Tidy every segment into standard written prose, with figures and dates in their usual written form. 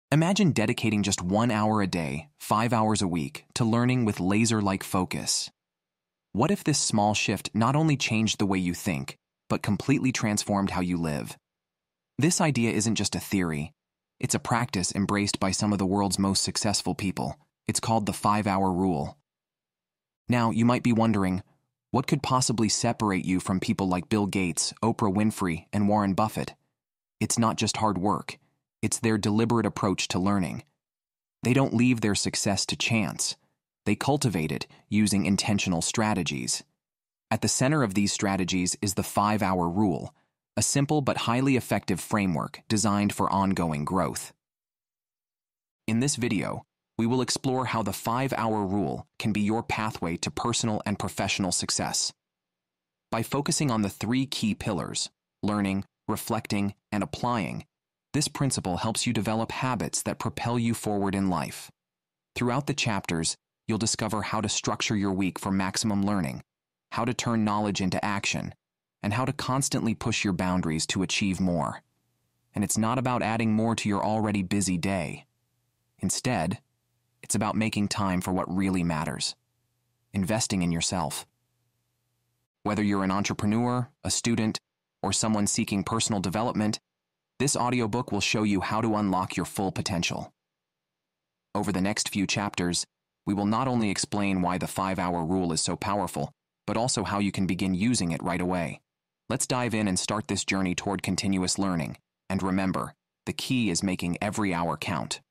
Imagine dedicating just 1 hour a day, 5 hours a week, to learning with laser-like focus. What if this small shift not only changed the way you think, but completely transformed how you live? This idea isn't just a theory. It's a practice embraced by some of the world's most successful people. It's called the 5-hour rule. Now, you might be wondering, what could possibly separate you from people like Bill Gates, Oprah Winfrey, and Warren Buffett? It's not just hard work. It's their deliberate approach to learning. They don't leave their success to chance. They cultivate it using intentional strategies. At the center of these strategies is the 5-hour rule, a simple but highly effective framework designed for ongoing growth. In this video, we will explore how the 5-hour rule can be your pathway to personal and professional success. By focusing on the 3 key pillars, learning, reflecting, and applying, this principle helps you develop habits that propel you forward in life. Throughout the chapters, you'll discover how to structure your week for maximum learning, how to turn knowledge into action, and how to constantly push your boundaries to achieve more. And it's not about adding more to your already busy day. Instead, it's about making time for what really matters, investing in yourself. Whether you're an entrepreneur, a student, or someone seeking personal development, this audiobook will show you how to unlock your full potential. Over the next few chapters, we will not only explain why the 5-hour rule is so powerful, but also how you can begin using it right away. Let's dive in and start this journey toward continuous learning. And remember, the key is making every hour count.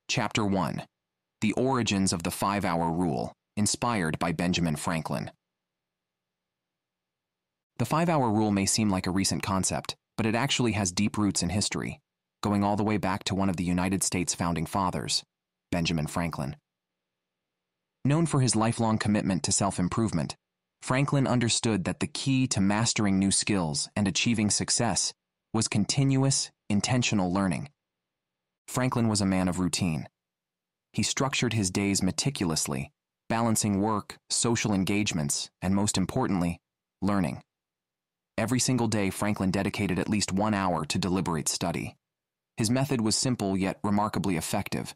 Chapter 1. The Origins of the 5-Hour Rule, inspired by Benjamin Franklin. The 5-hour rule may seem like a recent concept, but it actually has deep roots in history, going all the way back to one of the United States' founding fathers, Benjamin Franklin. Known for his lifelong commitment to self-improvement, Franklin understood that the key to mastering new skills and achieving success was continuous, intentional learning. Franklin was a man of routine. He structured his days meticulously, balancing work, social engagements, and most importantly, learning. Every single day, Franklin dedicated at least 1 hour to deliberate study. His method was simple yet remarkably effective.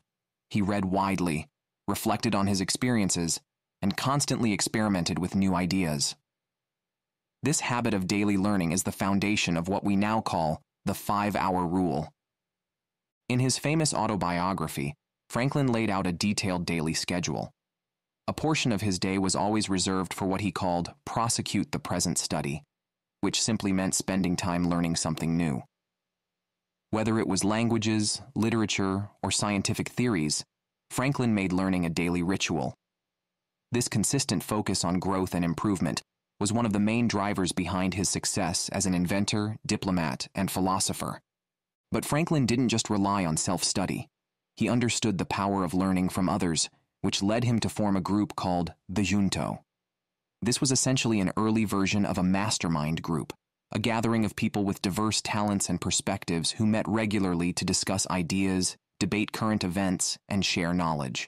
He read widely, reflected on his experiences, and constantly experimented with new ideas. This habit of daily learning is the foundation of what we now call the 5-hour rule. In his famous autobiography, Franklin laid out a detailed daily schedule. A portion of his day was always reserved for what he called prosecute the present study, which simply meant spending time learning something new. Whether it was languages, literature, or scientific theories, Franklin made learning a daily ritual. This consistent focus on growth and improvement was one of the main drivers behind his success as an inventor, diplomat, and philosopher. But Franklin didn't just rely on self-study. He understood the power of learning from others, which led him to form a group called the Junto. This was essentially an early version of a mastermind group, a gathering of people with diverse talents and perspectives who met regularly to discuss ideas, debate current events, and share knowledge.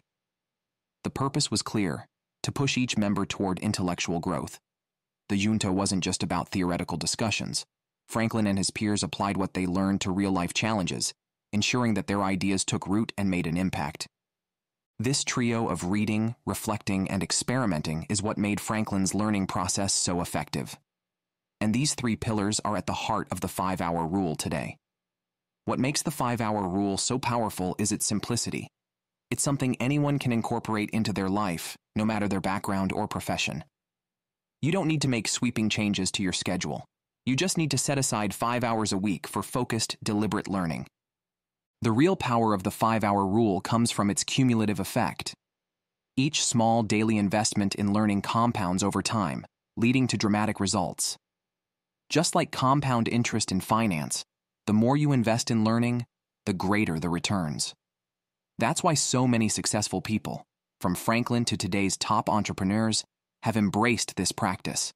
The purpose was clear: to push each member toward intellectual growth. The Junto wasn't just about theoretical discussions. Franklin and his peers applied what they learned to real-life challenges, ensuring that their ideas took root and made an impact. This trio of reading, reflecting, and experimenting is what made Franklin's learning process so effective. And these 3 pillars are at the heart of the 5-hour rule today. What makes the 5-hour rule so powerful is its simplicity. It's something anyone can incorporate into their life, no matter their background or profession. You don't need to make sweeping changes to your schedule. You just need to set aside 5 hours a week for focused, deliberate learning. The real power of the 5-hour rule comes from its cumulative effect. Each small daily investment in learning compounds over time, leading to dramatic results. Just like compound interest in finance, the more you invest in learning, the greater the returns. That's why so many successful people, from Franklin to today's top entrepreneurs, have embraced this practice.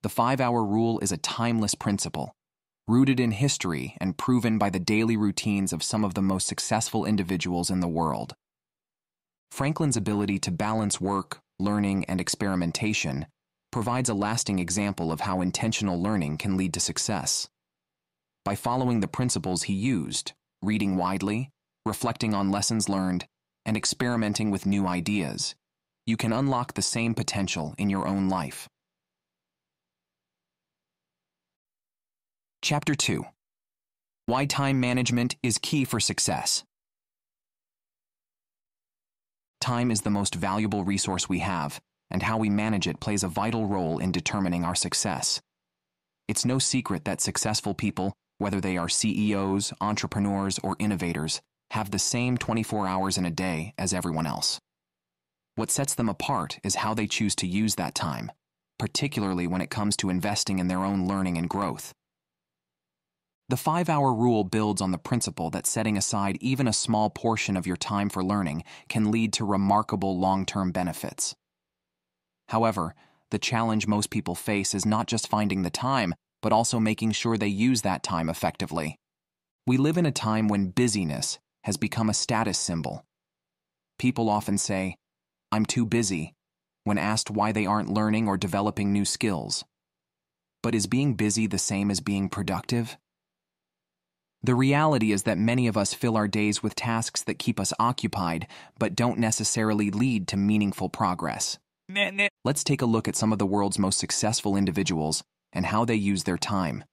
The 5-hour rule is a timeless principle, rooted in history and proven by the daily routines of some of the most successful individuals in the world. Franklin's ability to balance work, learning, and experimentation provides a lasting example of how intentional learning can lead to success. By following the principles he used, reading widely, reflecting on lessons learned, and experimenting with new ideas, you can unlock the same potential in your own life. Chapter 2. Why time management is key for success. Time is the most valuable resource we have, and how we manage it plays a vital role in determining our success. It's no secret that successful people, whether they are CEOs, entrepreneurs, or innovators, have the same 24 hours in a day as everyone else. What sets them apart is how they choose to use that time, particularly when it comes to investing in their own learning and growth. The 5-hour rule builds on the principle that setting aside even a small portion of your time for learning can lead to remarkable long-term benefits. However, the challenge most people face is not just finding the time, but also making sure they use that time effectively. We live in a time when busyness has become a status symbol. People often say, "I'm too busy," when asked why they aren't learning or developing new skills. But is being busy the same as being productive? The reality is that many of us fill our days with tasks that keep us occupied, but don't necessarily lead to meaningful progress. Let's take a look at some of the world's most successful individuals and how they use their time.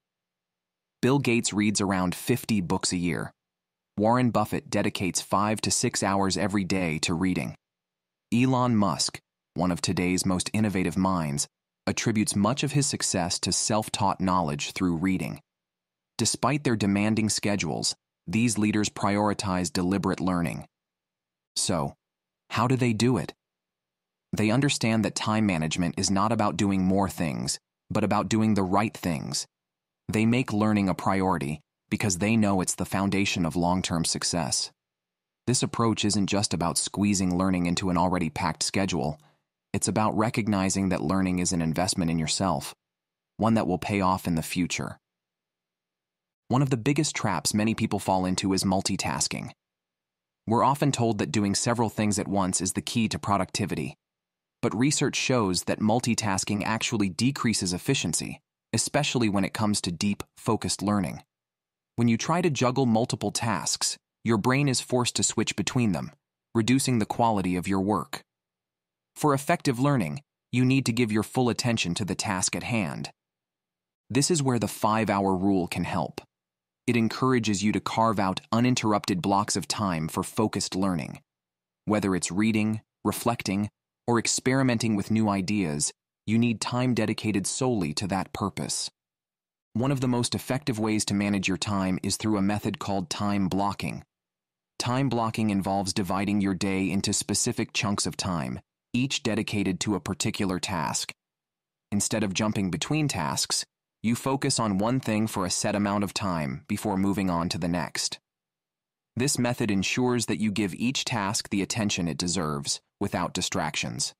Bill Gates reads around 50 books a year. Warren Buffett dedicates 5 to 6 hours every day to reading. Elon Musk, one of today's most innovative minds, attributes much of his success to self-taught knowledge through reading. Despite their demanding schedules, these leaders prioritize deliberate learning. So, how do they do it? They understand that time management is not about doing more things, but about doing the right things. They make learning a priority because they know it's the foundation of long-term success. This approach isn't just about squeezing learning into an already packed schedule. It's about recognizing that learning is an investment in yourself, one that will pay off in the future. One of the biggest traps many people fall into is multitasking. We're often told that doing several things at once is the key to productivity. But research shows that multitasking actually decreases efficiency, especially when it comes to deep, focused learning. When you try to juggle multiple tasks, your brain is forced to switch between them, reducing the quality of your work. For effective learning, you need to give your full attention to the task at hand. This is where the 5-hour rule can help. It encourages you to carve out uninterrupted blocks of time for focused learning. Whether it's reading, reflecting, or experimenting with new ideas, you need time dedicated solely to that purpose. One of the most effective ways to manage your time is through a method called time blocking. Time blocking involves dividing your day into specific chunks of time, each dedicated to a particular task. Instead of jumping between tasks, you focus on one thing for a set amount of time before moving on to the next. This method ensures that you give each task the attention it deserves, without distractions.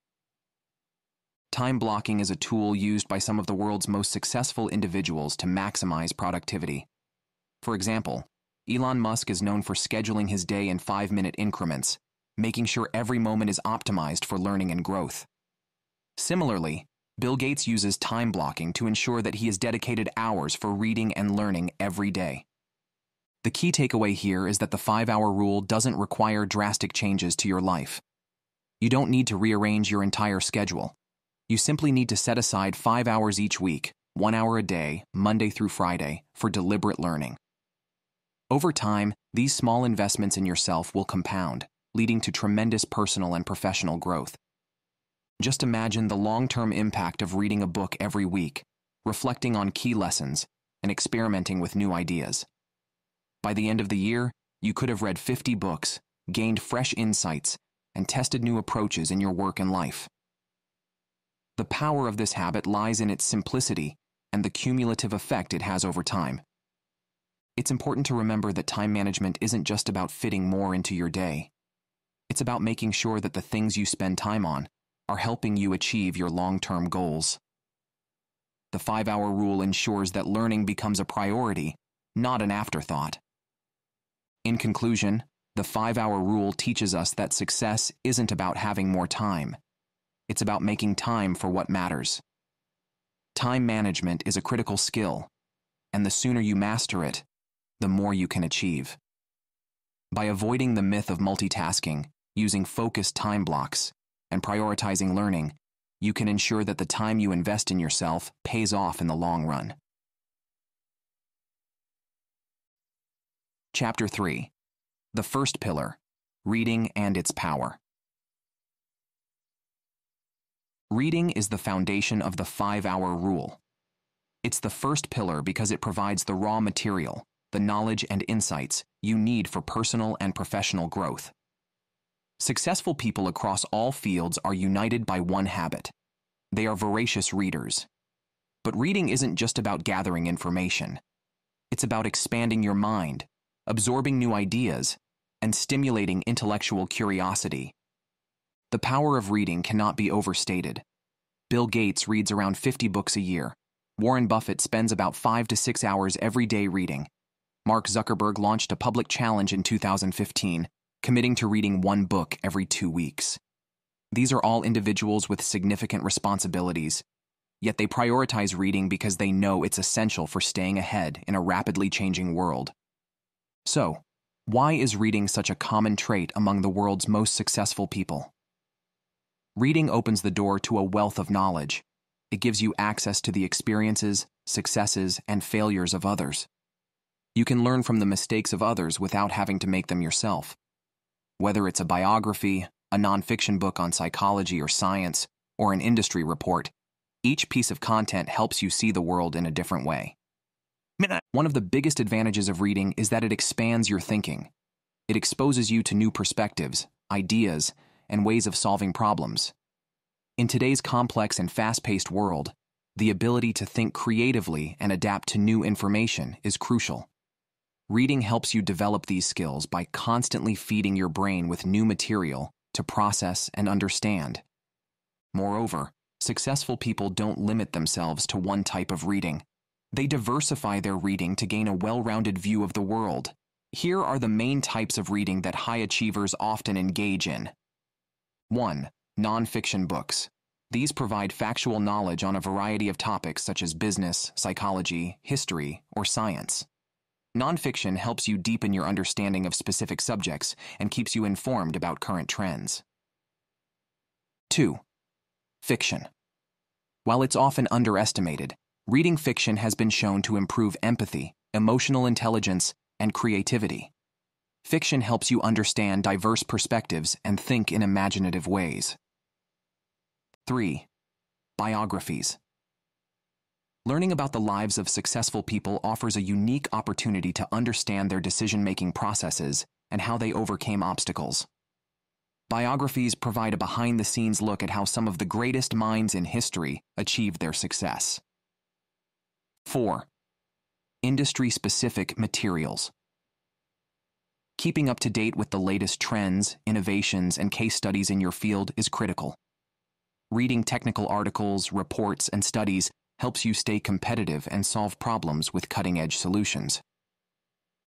Time blocking is a tool used by some of the world's most successful individuals to maximize productivity. For example, Elon Musk is known for scheduling his day in 5-minute increments, making sure every moment is optimized for learning and growth. Similarly, Bill Gates uses time blocking to ensure that he has dedicated hours for reading and learning every day. The key takeaway here is that the 5-hour rule doesn't require drastic changes to your life. You don't need to rearrange your entire schedule. You simply need to set aside 5 hours each week, 1 hour a day, Monday through Friday, for deliberate learning. Over time, these small investments in yourself will compound, leading to tremendous personal and professional growth. Just imagine the long-term impact of reading a book every week, reflecting on key lessons, and experimenting with new ideas. By the end of the year, you could have read 50 books, gained fresh insights, and tested new approaches in your work and life. The power of this habit lies in its simplicity and the cumulative effect it has over time. It's important to remember that time management isn't just about fitting more into your day. It's about making sure that the things you spend time on are helping you achieve your long-term goals. The 5-hour rule ensures that learning becomes a priority, not an afterthought. In conclusion, the 5-hour rule teaches us that success isn't about having more time. It's about making time for what matters. Time management is a critical skill, and the sooner you master it, the more you can achieve. By avoiding the myth of multitasking, using focused time blocks, and prioritizing learning, you can ensure that the time you invest in yourself pays off in the long run. Chapter 3. The first pillar, reading and its power. Reading is the foundation of the 5-hour rule. It's the first pillar because it provides the raw material, the knowledge and insights you need for personal and professional growth. Successful people across all fields are united by one habit. They are voracious readers. But reading isn't just about gathering information. It's about expanding your mind, absorbing new ideas, and stimulating intellectual curiosity. The power of reading cannot be overstated. Bill Gates reads around 50 books a year. Warren Buffett spends about 5 to 6 hours every day reading. Mark Zuckerberg launched a public challenge in 2015, committing to reading one book every 2 weeks. These are all individuals with significant responsibilities, yet they prioritize reading because they know it's essential for staying ahead in a rapidly changing world. So, why is reading such a common trait among the world's most successful people? Reading opens the door to a wealth of knowledge. It gives you access to the experiences, successes, and failures of others. You can learn from the mistakes of others without having to make them yourself. Whether it's a biography, a nonfiction book on psychology or science, or an industry report, each piece of content helps you see the world in a different way. One of the biggest advantages of reading is that it expands your thinking. It exposes you to new perspectives, ideas, and ways of solving problems. In today's complex and fast-paced world, the ability to think creatively and adapt to new information is crucial. Reading helps you develop these skills by constantly feeding your brain with new material to process and understand. Moreover, successful people don't limit themselves to one type of reading. They diversify their reading to gain a well-rounded view of the world. Here are the main types of reading that high achievers often engage in. 1. Nonfiction books. These provide factual knowledge on a variety of topics such as business, psychology, history, or science. Nonfiction helps you deepen your understanding of specific subjects and keeps you informed about current trends. 2. Fiction. While it's often underestimated, reading fiction has been shown to improve empathy, emotional intelligence, and creativity. Fiction helps you understand diverse perspectives and think in imaginative ways. 3. Biographies. Learning about the lives of successful people offers a unique opportunity to understand their decision-making processes and how they overcame obstacles. Biographies provide a behind-the-scenes look at how some of the greatest minds in history achieved their success. 4. Industry-specific materials. Keeping up to date with the latest trends, innovations, and case studies in your field is critical. Reading technical articles, reports, and studies helps you stay competitive and solve problems with cutting-edge solutions.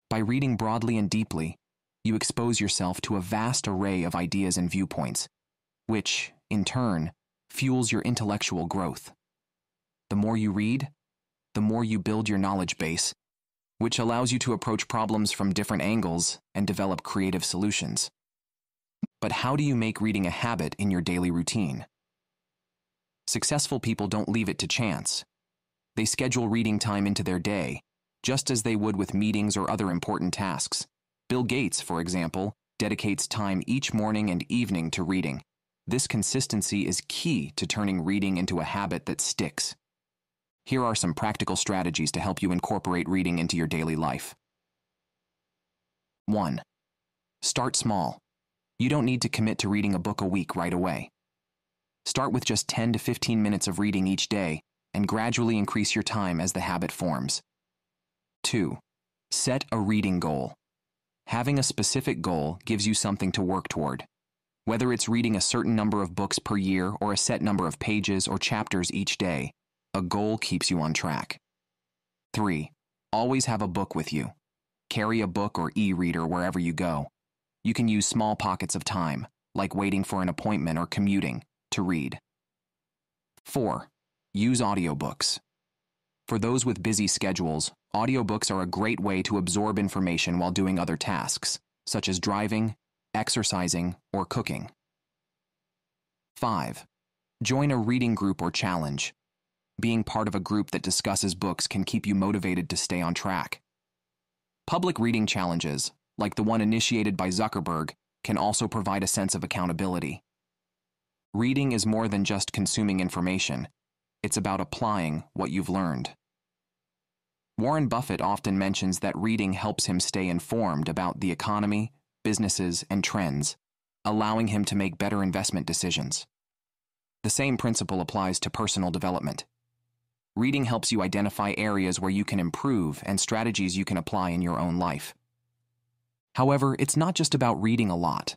By reading broadly and deeply, you expose yourself to a vast array of ideas and viewpoints, which, in turn, fuels your intellectual growth. The more you read, the more you build your knowledge base, which allows you to approach problems from different angles and develop creative solutions. But how do you make reading a habit in your daily routine? Successful people don't leave it to chance. They schedule reading time into their day, just as they would with meetings or other important tasks. Bill Gates, for example, dedicates time each morning and evening to reading. This consistency is key to turning reading into a habit that sticks. Here are some practical strategies to help you incorporate reading into your daily life. 1. Start small. You don't need to commit to reading a book a week right away. Start with just 10 to 15 minutes of reading each day and gradually increase your time as the habit forms. 2. Set a reading goal. Having a specific goal gives you something to work toward. Whether it's reading a certain number of books per year or a set number of pages or chapters each day, a goal keeps you on track. 3. Always have a book with you. Carry a book or e-reader wherever you go. You can use small pockets of time, like waiting for an appointment or commuting, to read. 4. Use audiobooks. For those with busy schedules, audiobooks are a great way to absorb information while doing other tasks, such as driving, exercising, or cooking. 5. Join a reading group or challenge. Being part of a group that discusses books can keep you motivated to stay on track. Public reading challenges, like the one initiated by Zuckerberg, can also provide a sense of accountability. Reading is more than just consuming information. It's about applying what you've learned. Warren Buffett often mentions that reading helps him stay informed about the economy, businesses, and trends, allowing him to make better investment decisions. The same principle applies to personal development. Reading helps you identify areas where you can improve and strategies you can apply in your own life. However, it's not just about reading a lot.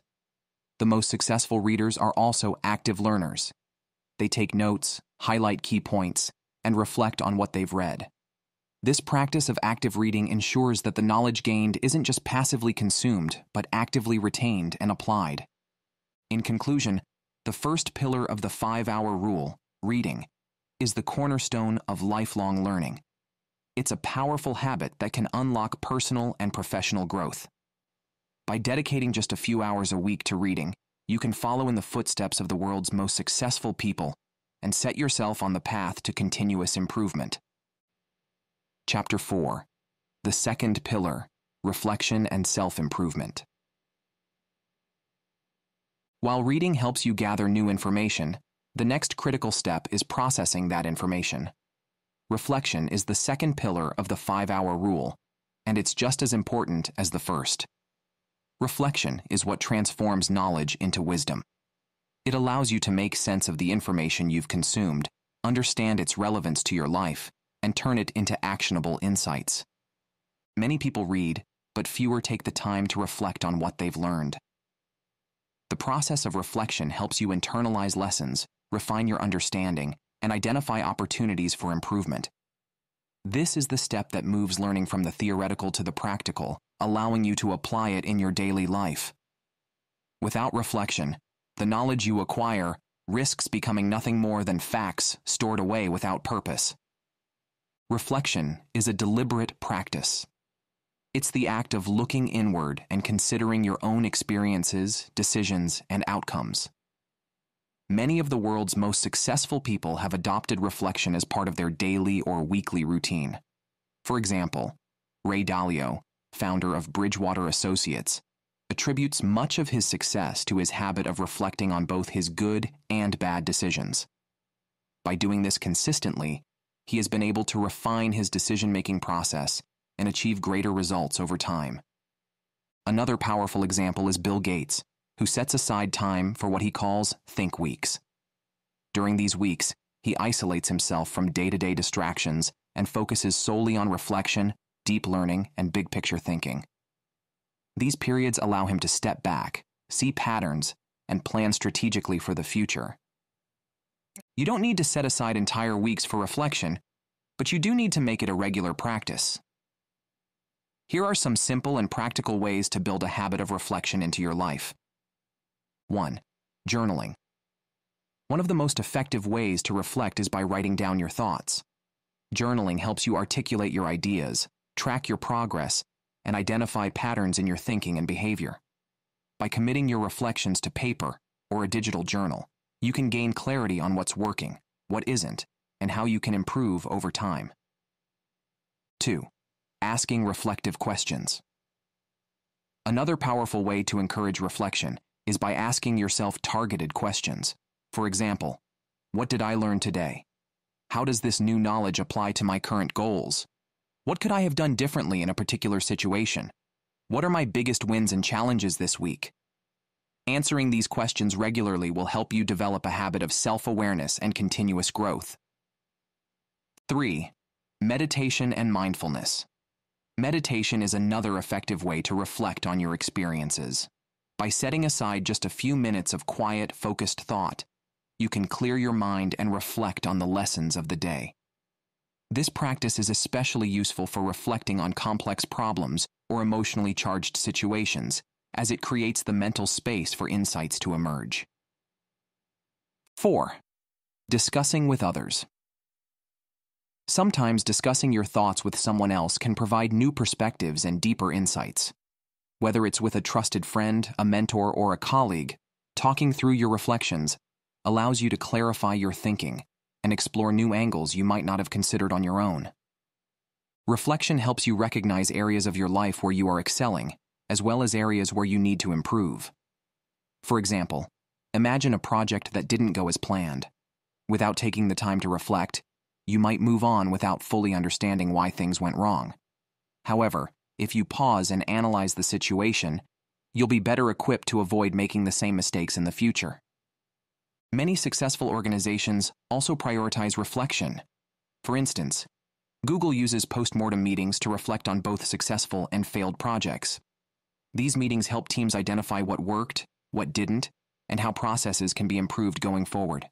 The most successful readers are also active learners. They take notes, highlight key points, and reflect on what they've read. This practice of active reading ensures that the knowledge gained isn't just passively consumed, but actively retained and applied. In conclusion, the first pillar of the 5-hour rule, reading, is the cornerstone of lifelong learning. It's a powerful habit that can unlock personal and professional growth. By dedicating just a few hours a week to reading, you can follow in the footsteps of the world's most successful people and set yourself on the path to continuous improvement. Chapter 4. The second pillar, reflection and self-improvement. While reading helps you gather new information, the next critical step is processing that information. Reflection is the second pillar of the 5-hour rule, and it's just as important as the first. Reflection is what transforms knowledge into wisdom. It allows you to make sense of the information you've consumed, understand its relevance to your life, and turn it into actionable insights. Many people read, but fewer take the time to reflect on what they've learned. The process of reflection helps you internalize lessons, refine your understanding, and identify opportunities for improvement. This is the step that moves learning from the theoretical to the practical, allowing you to apply it in your daily life. Without reflection, the knowledge you acquire risks becoming nothing more than facts stored away without purpose. Reflection is a deliberate practice. It's the act of looking inward and considering your own experiences, decisions, and outcomes. Many of the world's most successful people have adopted reflection as part of their daily or weekly routine. For example, Ray Dalio, founder of Bridgewater Associates, attributes much of his success to his habit of reflecting on both his good and bad decisions. By doing this consistently, he has been able to refine his decision-making process and achieve greater results over time. Another powerful example is Bill Gates, who sets aside time for what he calls think weeks. During these weeks, he isolates himself from day-to-day distractions and focuses solely on reflection, deep learning, and big-picture thinking. These periods allow him to step back, see patterns, and plan strategically for the future. You don't need to set aside entire weeks for reflection, but you do need to make it a regular practice. Here are some simple and practical ways to build a habit of reflection into your life. 1. Journaling. One of the most effective ways to reflect is by writing down your thoughts. Journaling helps you articulate your ideas, track your progress, and identify patterns in your thinking and behavior. By committing your reflections to paper or a digital journal, you can gain clarity on what's working, what isn't, and how you can improve over time. 2. Asking reflective questions. Another powerful way to encourage reflection is by asking yourself targeted questions. For example, what did I learn today? How does this new knowledge apply to my current goals? What could I have done differently in a particular situation? What are my biggest wins and challenges this week? Answering these questions regularly will help you develop a habit of self-awareness and continuous growth. 3. Meditation and mindfulness. Meditation is another effective way to reflect on your experiences. By setting aside just a few minutes of quiet, focused thought, you can clear your mind and reflect on the lessons of the day. This practice is especially useful for reflecting on complex problems or emotionally charged situations, as it creates the mental space for insights to emerge. 4. Discussing with others. Sometimes discussing your thoughts with someone else can provide new perspectives and deeper insights. Whether it's with a trusted friend, a mentor, or a colleague, talking through your reflections allows you to clarify your thinking and explore new angles you might not have considered on your own. Reflection helps you recognize areas of your life where you are excelling, as well as areas where you need to improve. For example, imagine a project that didn't go as planned. Without taking the time to reflect, you might move on without fully understanding why things went wrong. However, if you pause and analyze the situation, you'll be better equipped to avoid making the same mistakes in the future. Many successful organizations also prioritize reflection. For instance, Google uses postmortem meetings to reflect on both successful and failed projects. These meetings help teams identify what worked, what didn't, and how processes can be improved going forward.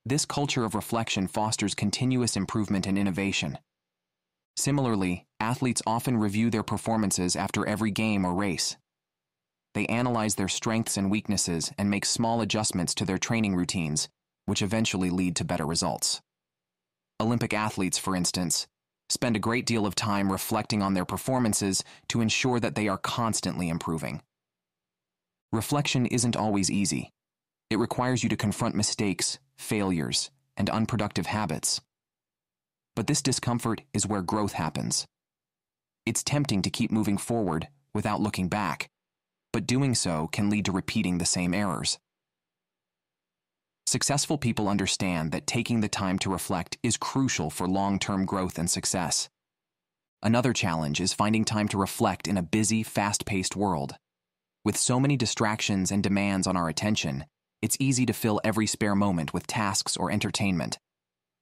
This culture of reflection fosters continuous improvement and innovation. Similarly, athletes often review their performances after every game or race. They analyze their strengths and weaknesses and make small adjustments to their training routines, which eventually lead to better results. Olympic athletes, for instance, spend a great deal of time reflecting on their performances to ensure that they are constantly improving. Reflection isn't always easy. It requires you to confront mistakes, failures, and unproductive habits. But this discomfort is where growth happens. It's tempting to keep moving forward without looking back, but doing so can lead to repeating the same errors. Successful people understand that taking the time to reflect is crucial for long-term growth and success. Another challenge is finding time to reflect in a busy, fast-paced world. With so many distractions and demands on our attention, it's easy to fill every spare moment with tasks or entertainment.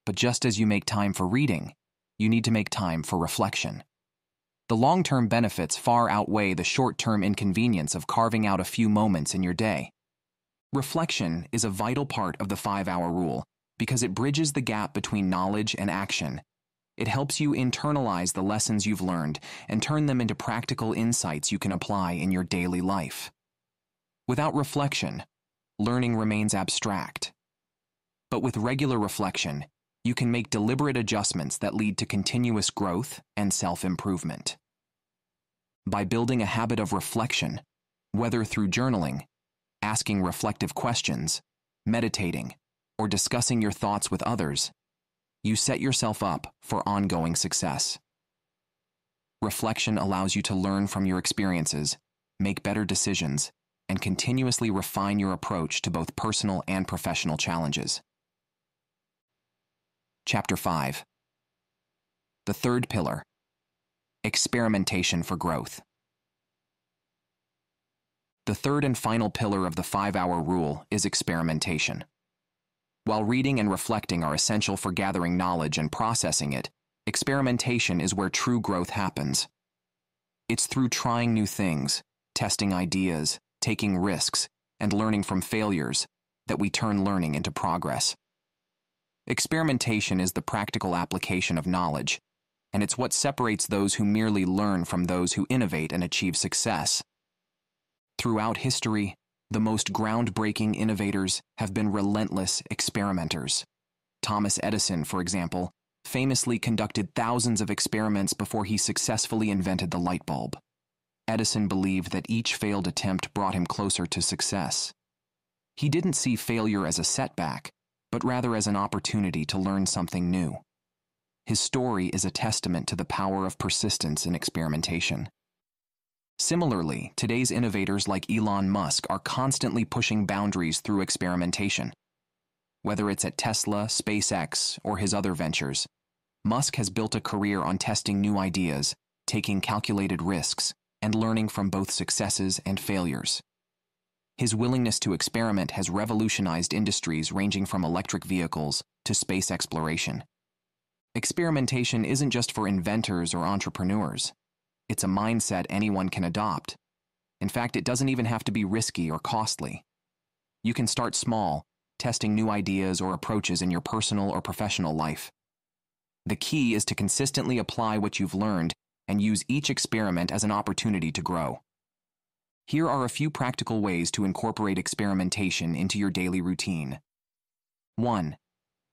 But just as you make time for reading, you need to make time for reflection. The long-term benefits far outweigh the short-term inconvenience of carving out a few moments in your day. Reflection is a vital part of the 5-hour rule because it bridges the gap between knowledge and action. It helps you internalize the lessons you've learned and turn them into practical insights you can apply in your daily life. Without reflection, learning remains abstract. But with regular reflection, you can make deliberate adjustments that lead to continuous growth and self-improvement. By building a habit of reflection, whether through journaling, asking reflective questions, meditating, or discussing your thoughts with others, you set yourself up for ongoing success. Reflection allows you to learn from your experiences, make better decisions, and continuously refine your approach to both personal and professional challenges. Chapter 5. The third pillar: experimentation for growth. The third and final pillar of the 5-hour rule is experimentation. While reading and reflecting are essential for gathering knowledge and processing it, experimentation is where true growth happens. It's through trying new things, testing ideas, taking risks, and learning from failures that we turn learning into progress. Experimentation is the practical application of knowledge, and it's what separates those who merely learn from those who innovate and achieve success. Throughout history, the most groundbreaking innovators have been relentless experimenters. Thomas Edison, for example, famously conducted thousands of experiments before he successfully invented the light bulb. Edison believed that each failed attempt brought him closer to success. He didn't see failure as a setback, but rather as an opportunity to learn something new. His story is a testament to the power of persistence in experimentation. Similarly, today's innovators like Elon Musk are constantly pushing boundaries through experimentation. Whether it's at Tesla, SpaceX, or his other ventures, Musk has built a career on testing new ideas, taking calculated risks, and learning from both successes and failures. His willingness to experiment has revolutionized industries ranging from electric vehicles to space exploration. Experimentation isn't just for inventors or entrepreneurs. It's a mindset anyone can adopt. In fact, it doesn't even have to be risky or costly. You can start small, testing new ideas or approaches in your personal or professional life. The key is to consistently apply what you've learned and use each experiment as an opportunity to grow. Here are a few practical ways to incorporate experimentation into your daily routine. 1.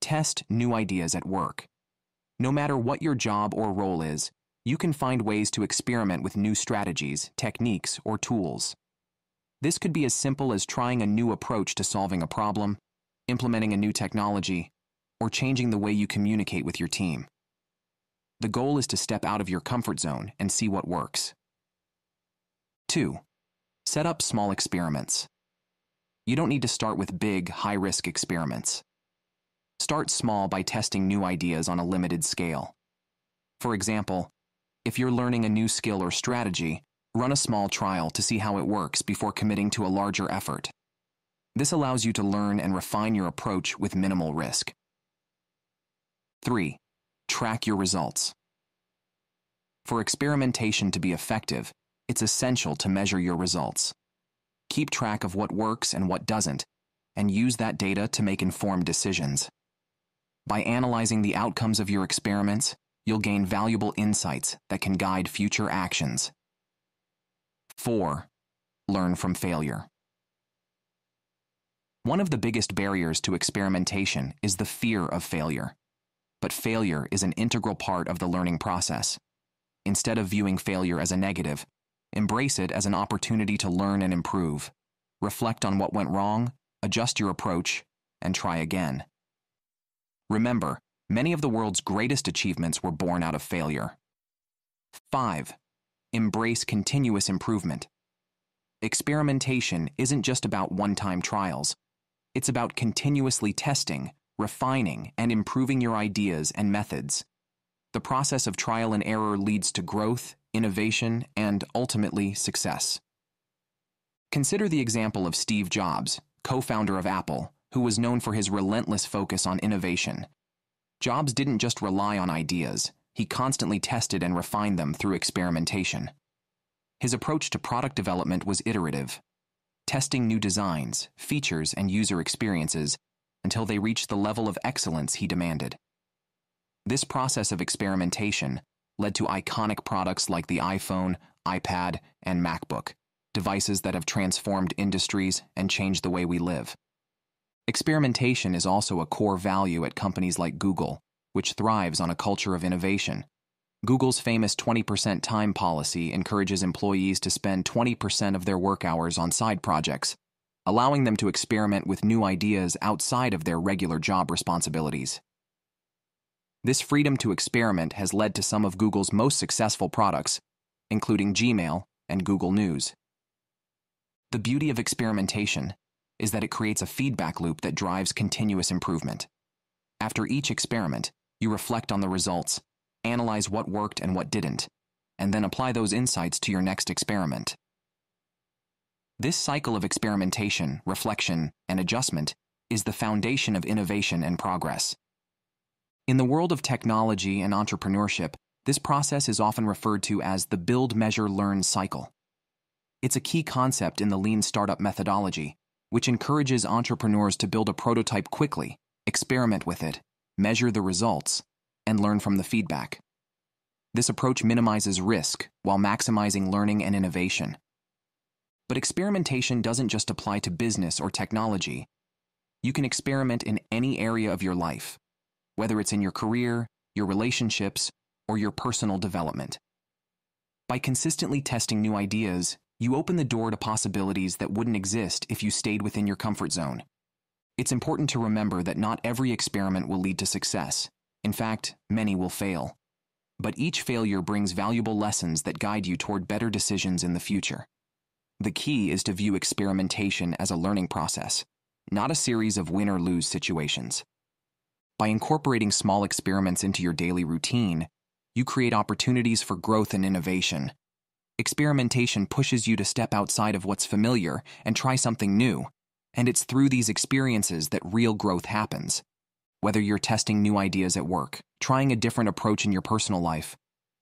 Test new ideas at work. No matter what your job or role is, you can find ways to experiment with new strategies, techniques, or tools. This could be as simple as trying a new approach to solving a problem, implementing a new technology, or changing the way you communicate with your team. The goal is to step out of your comfort zone and see what works. 2. Set up small experiments. You don't need to start with big, high-risk experiments. Start small by testing new ideas on a limited scale. For example, if you're learning a new skill or strategy, run a small trial to see how it works before committing to a larger effort. This allows you to learn and refine your approach with minimal risk. 3. Track your results. For experimentation to be effective, it's essential to measure your results. Keep track of what works and what doesn't, and use that data to make informed decisions. By analyzing the outcomes of your experiments, you'll gain valuable insights that can guide future actions. 4. Learn from failure. One of the biggest barriers to experimentation is the fear of failure. But failure is an integral part of the learning process. Instead of viewing failure as a negative, embrace it as an opportunity to learn and improve. Reflect on what went wrong, adjust your approach, and try again. Remember, many of the world's greatest achievements were born out of failure. 5. Embrace continuous improvement. Experimentation isn't just about one-time trials. It's about continuously testing, refining, and improving your ideas and methods. The process of trial and error leads to growth, innovation, and ultimately success. Consider the example of Steve Jobs, co-founder of Apple, who was known for his relentless focus on innovation. Jobs didn't just rely on ideas. He constantly tested and refined them through experimentation. His approach to product development was iterative, testing new designs, features, and user experiences until they reached the level of excellence he demanded. This process of experimentation led to iconic products like the iPhone, iPad, and MacBook, devices that have transformed industries and changed the way we live. Experimentation is also a core value at companies like Google, which thrives on a culture of innovation. Google's famous 20% time policy encourages employees to spend 20% of their work hours on side projects, allowing them to experiment with new ideas outside of their regular job responsibilities. This freedom to experiment has led to some of Google's most successful products, including Gmail and Google News. The beauty of experimentation is that it creates a feedback loop that drives continuous improvement. After each experiment, you reflect on the results, analyze what worked and what didn't, and then apply those insights to your next experiment. This cycle of experimentation, reflection, and adjustment is the foundation of innovation and progress. In the world of technology and entrepreneurship, this process is often referred to as the build, measure, learn cycle. It's a key concept in the lean startup methodology, which encourages entrepreneurs to build a prototype quickly, experiment with it, measure the results, and learn from the feedback. This approach minimizes risk while maximizing learning and innovation. But experimentation doesn't just apply to business or technology. You can experiment in any area of your life, whether it's in your career, your relationships, or your personal development. By consistently testing new ideas, you open the door to possibilities that wouldn't exist if you stayed within your comfort zone. It's important to remember that not every experiment will lead to success. In fact, many will fail. But each failure brings valuable lessons that guide you toward better decisions in the future. The key is to view experimentation as a learning process, not a series of win or lose situations. By incorporating small experiments into your daily routine, you create opportunities for growth and innovation. Experimentation pushes you to step outside of what's familiar and try something new, and it's through these experiences that real growth happens. Whether you're testing new ideas at work, trying a different approach in your personal life,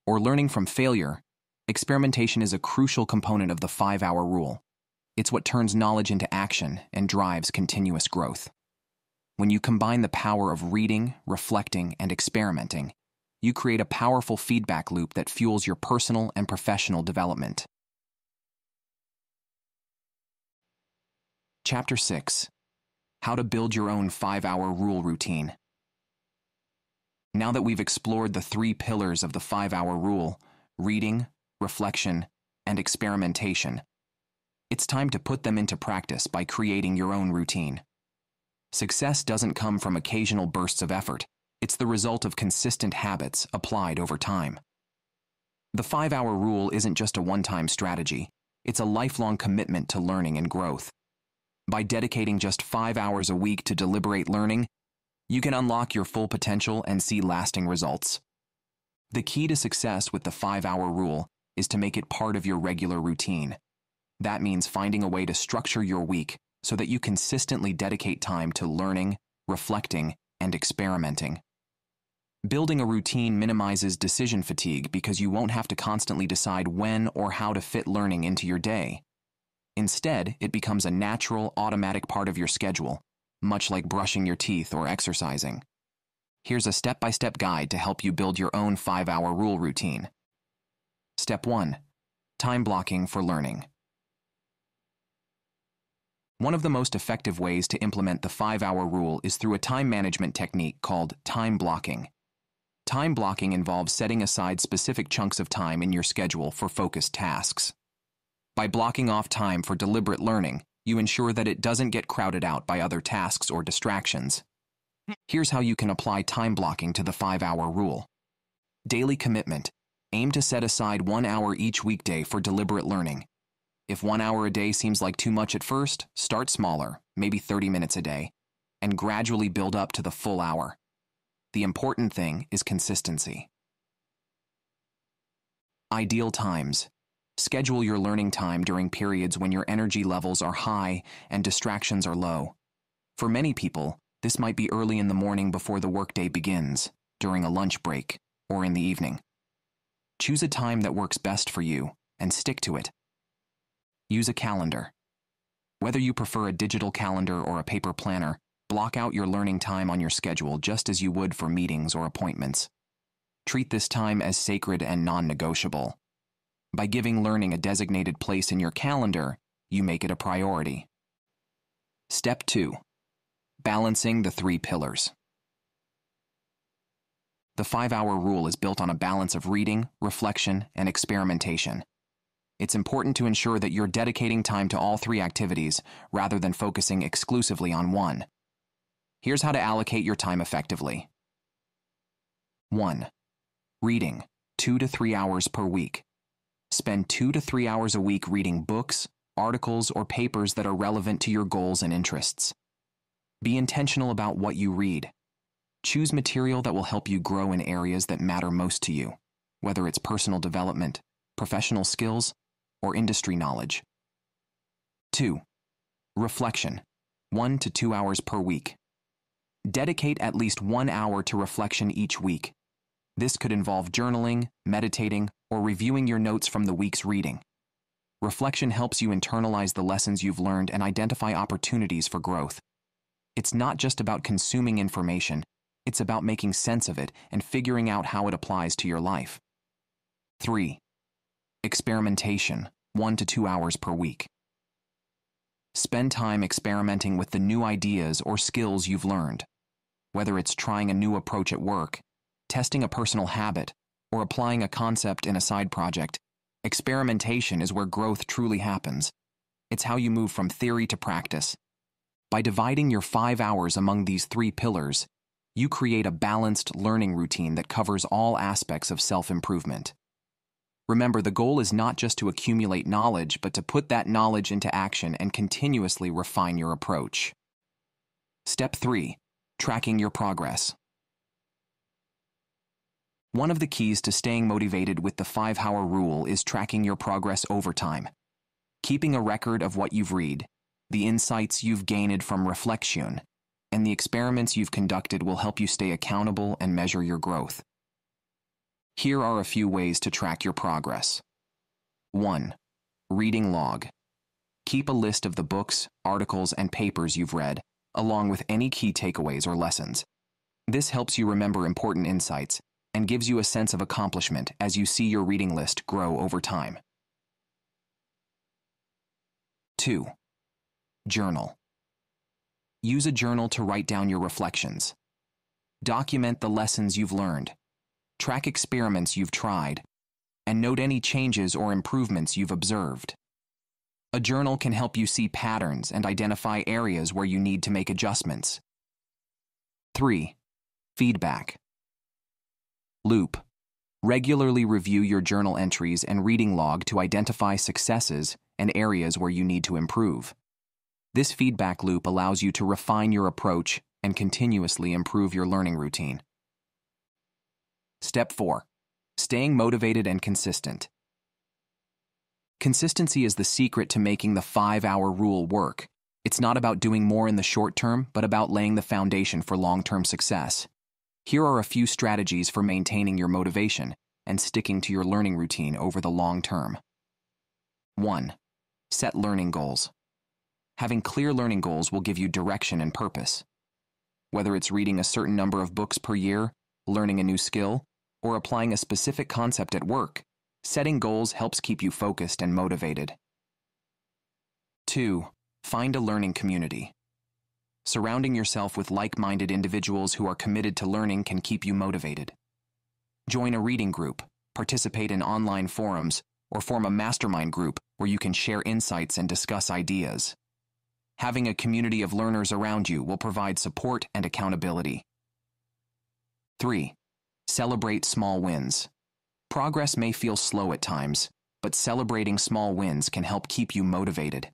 or learning from failure, experimentation is a crucial component of the 5-hour rule. It's what turns knowledge into action and drives continuous growth. When you combine the power of reading, reflecting, and experimenting, you create a powerful feedback loop that fuels your personal and professional development. Chapter 6. How to build your own 5-hour rule routine. Now that we've explored the 3 pillars of the 5-hour rule, reading, reflection, and experimentation, it's time to put them into practice by creating your own routine. Success doesn't come from occasional bursts of effort. It's the result of consistent habits applied over time. The 5-hour rule isn't just a one-time strategy. It's a lifelong commitment to learning and growth. By dedicating just 5 hours a week to deliberate learning, you can unlock your full potential and see lasting results. The key to success with the 5-hour rule is to make it part of your regular routine. That means finding a way to structure your week so that you consistently dedicate time to learning, reflecting, and experimenting. Building a routine minimizes decision fatigue because you won't have to constantly decide when or how to fit learning into your day. Instead, it becomes a natural, automatic part of your schedule, much like brushing your teeth or exercising. Here's a step-by-step guide to help you build your own 5-hour rule routine. Step 1. Time blocking for learning. One of the most effective ways to implement the 5-hour rule is through a time management technique called time blocking. Time blocking involves setting aside specific chunks of time in your schedule for focused tasks. By blocking off time for deliberate learning, you ensure that it doesn't get crowded out by other tasks or distractions. Here's how you can apply time blocking to the 5-hour rule. Daily commitment. Aim to set aside 1 hour each weekday for deliberate learning. If 1 hour a day seems like too much at first, start smaller, maybe 30 minutes a day, and gradually build up to the full hour. The important thing is consistency. Ideal times. Schedule your learning time during periods when your energy levels are high and distractions are low. For many people, this might be early in the morning before the workday begins, during a lunch break, or in the evening. Choose a time that works best for you and stick to it. Use a calendar. Whether you prefer a digital calendar or a paper planner, block out your learning time on your schedule just as you would for meetings or appointments. Treat this time as sacred and non-negotiable. By giving learning a designated place in your calendar, you make it a priority. Step 2. Balancing the 3 pillars. The 5-hour rule is built on a balance of reading, reflection, and experimentation. It's important to ensure that you're dedicating time to all 3 activities rather than focusing exclusively on one. Here's how to allocate your time effectively. 1. Reading, 2 to 3 hours per week. Spend 2 to 3 hours a week reading books, articles, or papers that are relevant to your goals and interests. Be intentional about what you read. Choose material that will help you grow in areas that matter most to you, whether it's personal development, professional skills, or industry knowledge. 2. Reflection, 1 to 2 hours per week. Dedicate at least 1 hour to reflection each week. This could involve journaling, meditating, or reviewing your notes from the week's reading. Reflection helps you internalize the lessons you've learned and identify opportunities for growth. It's not just about consuming information, it's about making sense of it and figuring out how it applies to your life. 3. Experimentation, 1 to 2 hours per week. Spend time experimenting with the new ideas or skills you've learned. Whether it's trying a new approach at work, testing a personal habit, or applying a concept in a side project, experimentation is where growth truly happens. It's how you move from theory to practice. By dividing your 5 hours among these 3 pillars, you create a balanced learning routine that covers all aspects of self-improvement. Remember, the goal is not just to accumulate knowledge, but to put that knowledge into action and continuously refine your approach. Step 3. Tracking your progress. One of the keys to staying motivated with the 5-hour rule is tracking your progress over time. Keeping a record of what you've read, the insights you've gained from reflection, and the experiments you've conducted will help you stay accountable and measure your growth. Here are a few ways to track your progress. 1. Reading log. Keep a list of the books, articles, and papers you've read, along with any key takeaways or lessons. This helps you remember important insights and gives you a sense of accomplishment as you see your reading list grow over time. 2. Journal. Use a journal to write down your reflections. Document the lessons you've learned. Track experiments you've tried, and note any changes or improvements you've observed. A journal can help you see patterns and identify areas where you need to make adjustments. 3. Feedback. Loop. Regularly review your journal entries and reading log to identify successes and areas where you need to improve. This feedback loop allows you to refine your approach and continuously improve your learning routine. Step 4. Staying motivated and consistent. Consistency is the secret to making the 5-hour rule work. It's not about doing more in the short term, but about laying the foundation for long-term success. Here are a few strategies for maintaining your motivation and sticking to your learning routine over the long term. 1. Set learning goals. Having clear learning goals will give you direction and purpose. Whether it's reading a certain number of books per year, learning a new skill, or applying a specific concept at work, setting goals helps keep you focused and motivated. 2. Find a learning community. Surrounding yourself with like-minded individuals who are committed to learning can keep you motivated. Join a reading group, participate in online forums, or form a mastermind group where you can share insights and discuss ideas. Having a community of learners around you will provide support and accountability. 3. Celebrate small wins. Progress may feel slow at times, but celebrating small wins can help keep you motivated.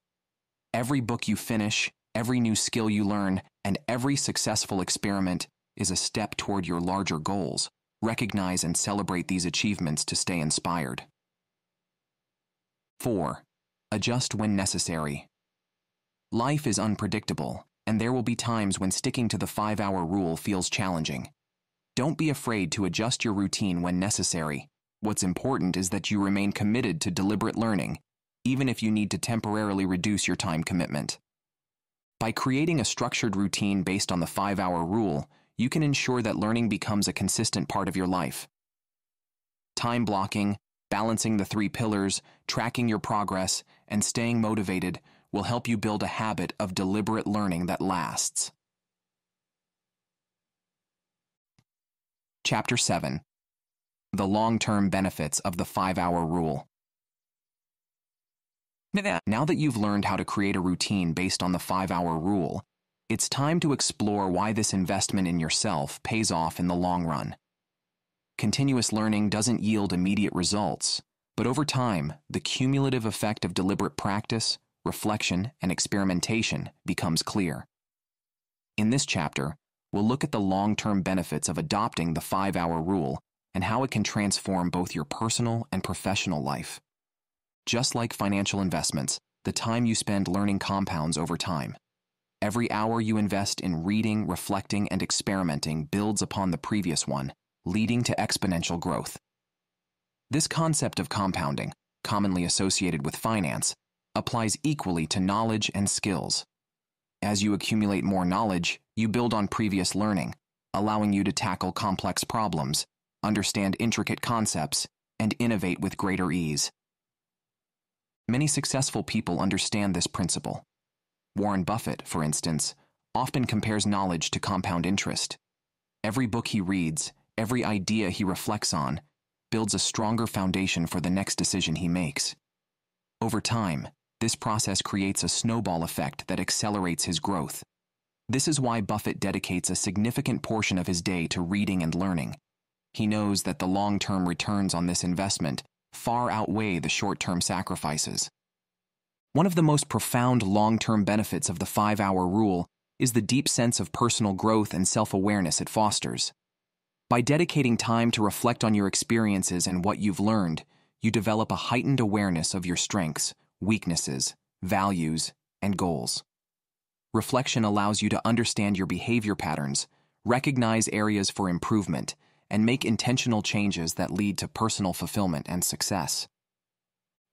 Every book you finish, every new skill you learn, and every successful experiment is a step toward your larger goals. Recognize and celebrate these achievements to stay inspired. 4. Adjust when necessary. Life is unpredictable, and there will be times when sticking to the 5-hour rule feels challenging. Don't be afraid to adjust your routine when necessary. What's important is that you remain committed to deliberate learning, even if you need to temporarily reduce your time commitment. By creating a structured routine based on the 5-hour rule, you can ensure that learning becomes a consistent part of your life. Time blocking, balancing the 3 pillars, tracking your progress, and staying motivated will help you build a habit of deliberate learning that lasts. Chapter 7. The long-term benefits of the 5-hour rule. Now that you've learned how to create a routine based on the 5-hour rule, it's time to explore why this investment in yourself pays off in the long run. Continuous learning doesn't yield immediate results, but over time, the cumulative effect of deliberate practice, reflection, and experimentation becomes clear. In this chapter, we'll look at the long-term benefits of adopting the 5-hour rule and how it can transform both your personal and professional life. Just like financial investments, the time you spend learning compounds over time. Every hour you invest in reading, reflecting, and experimenting builds upon the previous one, leading to exponential growth. This concept of compounding, commonly associated with finance, applies equally to knowledge and skills. As you accumulate more knowledge, you build on previous learning, allowing you to tackle complex problems, understand intricate concepts, and innovate with greater ease. Many successful people understand this principle. Warren Buffett, for instance, often compares knowledge to compound interest. Every book he reads, every idea he reflects on, builds a stronger foundation for the next decision he makes. Over time, this process creates a snowball effect that accelerates his growth. This is why Buffett dedicates a significant portion of his day to reading and learning. He knows that the long-term returns on this investment far outweigh the short-term sacrifices. One of the most profound long-term benefits of the 5-hour rule is the deep sense of personal growth and self-awareness it fosters. By dedicating time to reflect on your experiences and what you've learned, you develop a heightened awareness of your strengths, weaknesses, values, and goals. Reflection allows you to understand your behavior patterns, recognize areas for improvement, and make intentional changes that lead to personal fulfillment and success.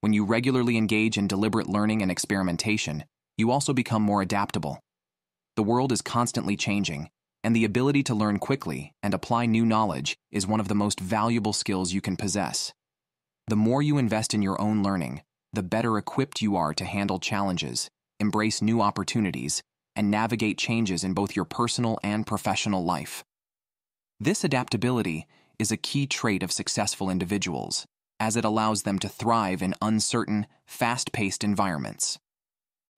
When you regularly engage in deliberate learning and experimentation, you also become more adaptable. The world is constantly changing, and the ability to learn quickly and apply new knowledge is one of the most valuable skills you can possess. The more you invest in your own learning, the better equipped you are to handle challenges, embrace new opportunities, and navigate changes in both your personal and professional life. This adaptability is a key trait of successful individuals, as it allows them to thrive in uncertain, fast-paced environments.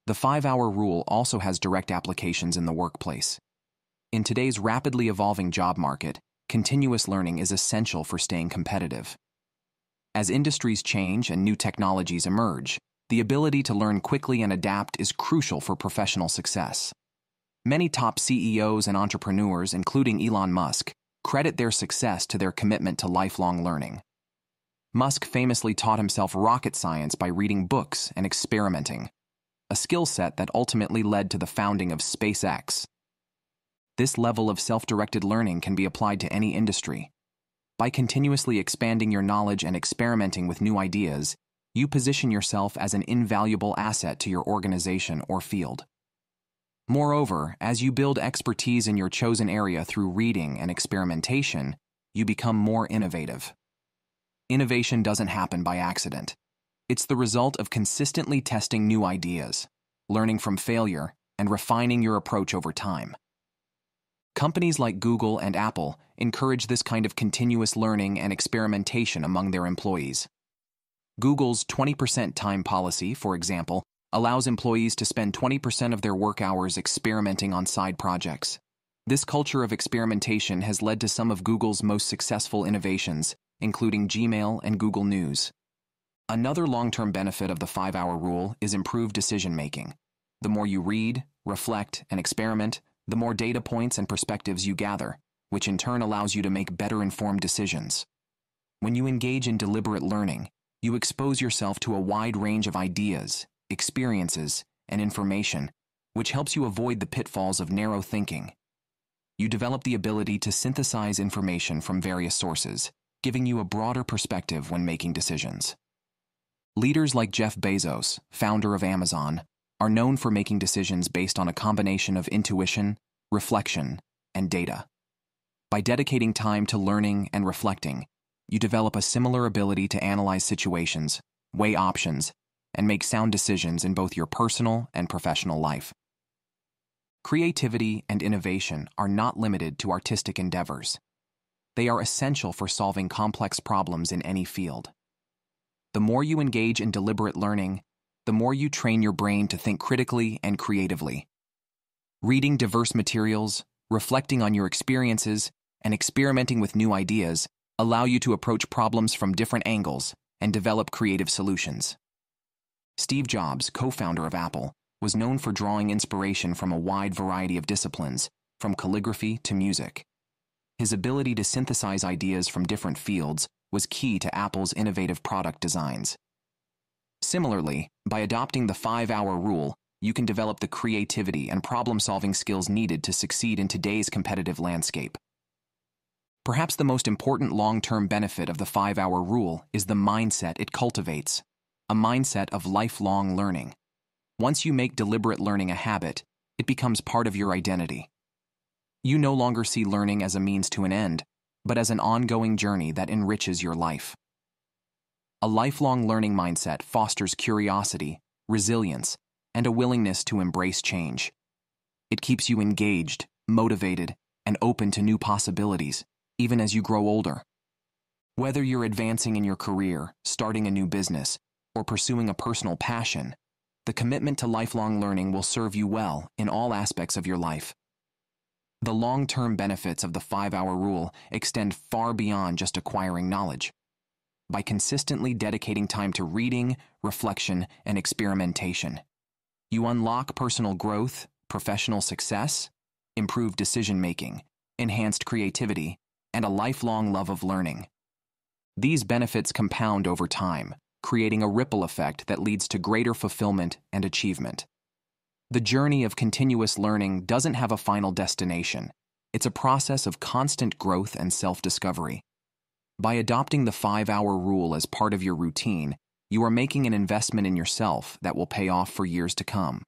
The 5-hour rule also has direct applications in the workplace. In today's rapidly evolving job market, continuous learning is essential for staying competitive. As industries change and new technologies emerge, the ability to learn quickly and adapt is crucial for professional success. Many top CEOs and entrepreneurs, including Elon Musk, credit their success to their commitment to lifelong learning. Musk famously taught himself rocket science by reading books and experimenting, a skill set that ultimately led to the founding of SpaceX. This level of self-directed learning can be applied to any industry. By continuously expanding your knowledge and experimenting with new ideas, you position yourself as an invaluable asset to your organization or field. Moreover, as you build expertise in your chosen area through reading and experimentation, you become more innovative. Innovation doesn't happen by accident. It's the result of consistently testing new ideas, learning from failure, and refining your approach over time. Companies like Google and Apple encourage this kind of continuous learning and experimentation among their employees. Google's 20% time policy, for example, allows employees to spend 20% of their work hours experimenting on side projects. This culture of experimentation has led to some of Google's most successful innovations, including Gmail and Google News. Another long-term benefit of the 5-hour rule is improved decision-making. The more you read, reflect, and experiment, the more data points and perspectives you gather, which in turn allows you to make better-informed decisions. When you engage in deliberate learning, you expose yourself to a wide range of ideas, experiences, and information, which helps you avoid the pitfalls of narrow thinking. You develop the ability to synthesize information from various sources, giving you a broader perspective when making decisions. Leaders like Jeff Bezos, founder of Amazon, are known for making decisions based on a combination of intuition, reflection, and data. By dedicating time to learning and reflecting, you develop a similar ability to analyze situations, weigh options, and make sound decisions in both your personal and professional life. Creativity and innovation are not limited to artistic endeavors. They are essential for solving complex problems in any field. The more you engage in deliberate learning, the more you train your brain to think critically and creatively. Reading diverse materials, reflecting on your experiences, and experimenting with new ideas allow you to approach problems from different angles and develop creative solutions. Steve Jobs, co-founder of Apple, was known for drawing inspiration from a wide variety of disciplines, from calligraphy to music. His ability to synthesize ideas from different fields was key to Apple's innovative product designs. Similarly, by adopting the 5-hour rule, you can develop the creativity and problem-solving skills needed to succeed in today's competitive landscape. Perhaps the most important long-term benefit of the 5-hour rule is the mindset it cultivates, a mindset of lifelong learning. Once you make deliberate learning a habit, it becomes part of your identity. You no longer see learning as a means to an end, but as an ongoing journey that enriches your life. A lifelong learning mindset fosters curiosity, resilience, and a willingness to embrace change. It keeps you engaged, motivated, and open to new possibilities, even as you grow older. Whether you're advancing in your career, starting a new business, or pursuing a personal passion, the commitment to lifelong learning will serve you well in all aspects of your life. The long-term benefits of the 5-hour rule extend far beyond just acquiring knowledge. By consistently dedicating time to reading, reflection, and experimentation, you unlock personal growth, professional success, improved decision-making, enhanced creativity, and a lifelong love of learning. These benefits compound over time, creating a ripple effect that leads to greater fulfillment and achievement. The journey of continuous learning doesn't have a final destination. It's a process of constant growth and self-discovery. By adopting the 5-hour rule as part of your routine, you are making an investment in yourself that will pay off for years to come.